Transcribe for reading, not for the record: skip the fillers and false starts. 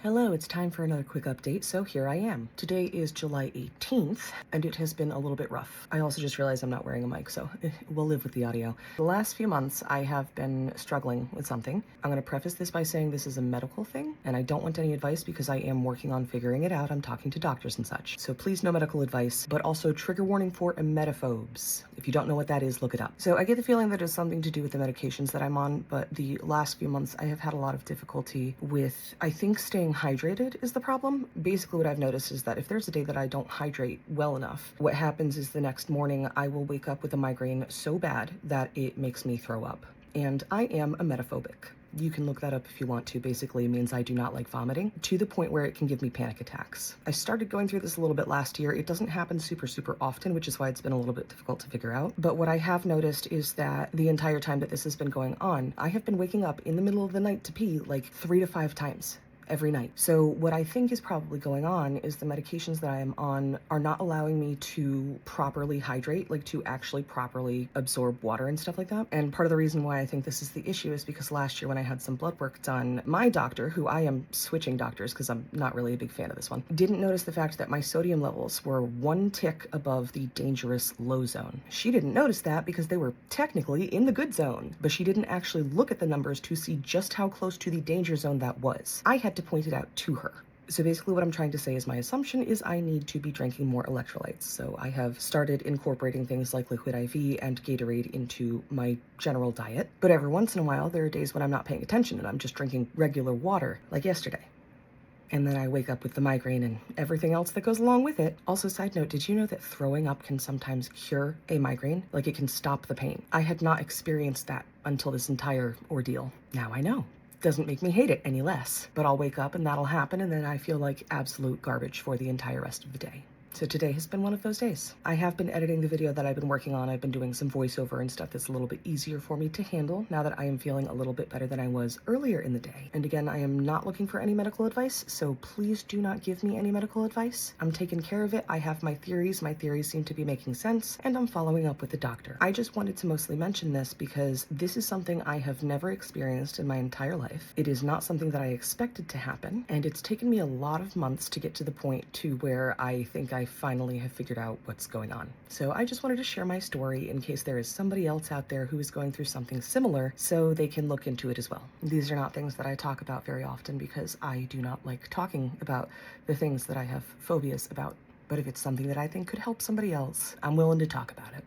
Hello, it's time for another quick update, so here I am. Today is July 18th, and it has been a little bit rough. I also just realized I'm not wearing a mic, so we'll live with the audio. The last few months, I have been struggling with something. I'm going to preface this by saying this is a medical thing, and I don't want any advice because I am working on figuring it out. I'm talking to doctors and such. So please no medical advice, but also trigger warning for emetophobes. If you don't know what that is, look it up. So I get the feeling that it's something to do with the medications that I'm on, but the last few months, I have had a lot of difficulty with, I think, staying hydrated is the problem. Basically what I've noticed is that if there's a day that I don't hydrate well enough, what happens is the next morning I will wake up with a migraine so bad that it makes me throw up. And I am emetophobic. You can look that up if you want to. Basically, it means I do not like vomiting to the point where it can give me panic attacks. I started going through this a little bit last year. It doesn't happen super often, which is why it's been a little bit difficult to figure out. But what I have noticed is that the entire time that this has been going on, I have been waking up in the middle of the night to pee like 3 to 5 times every night. So what I think is probably going on is the medications that I am on are not allowing me to properly hydrate, like to actually properly absorb water and stuff like that. And part of the reason why I think this is the issue is because last year when I had some blood work done, my doctor, who I am switching doctors because I'm not really a big fan of this one, didn't notice the fact that my sodium levels were 1 tick above the dangerous low zone. She didn't notice that because they were technically in the good zone, but she didn't actually look at the numbers to see just how close to the danger zone that was. I had to point it out to her. So basically what I'm trying to say is my assumption is I need to be drinking more electrolytes. So I have started incorporating things like Liquid IV and Gatorade into my general diet. But every once in a while, there are days when I'm not paying attention and I'm just drinking regular water, like yesterday. And then I wake up with the migraine and everything else that goes along with it. Also, side note, did you know that throwing up can sometimes cure a migraine? Like it can stop the pain. I had not experienced that until this entire ordeal. Now I know. Doesn't make me hate it any less, but I'll wake up and that'll happen and then I feel like absolute garbage for the entire rest of the day. So today has been one of those days. I have been editing the video that I've been working on. I've been doing some voiceover and stuff that's a little bit easier for me to handle now that I am feeling a little bit better than I was earlier in the day. And again, I am not looking for any medical advice, so please do not give me any medical advice. I'm taking care of it. I have my theories. My theories seem to be making sense, and I'm following up with the doctor. I just wanted to mostly mention this because this is something I have never experienced in my entire life. It is not something that I expected to happen, and it's taken me a lot of months to get to the point to where I think I finally have figured out what's going on. So I just wanted to share my story in case there is somebody else out there who is going through something similar so they can look into it as well. These are not things that I talk about very often because I do not like talking about the things that I have phobias about. But if it's something that I think could help somebody else, I'm willing to talk about it.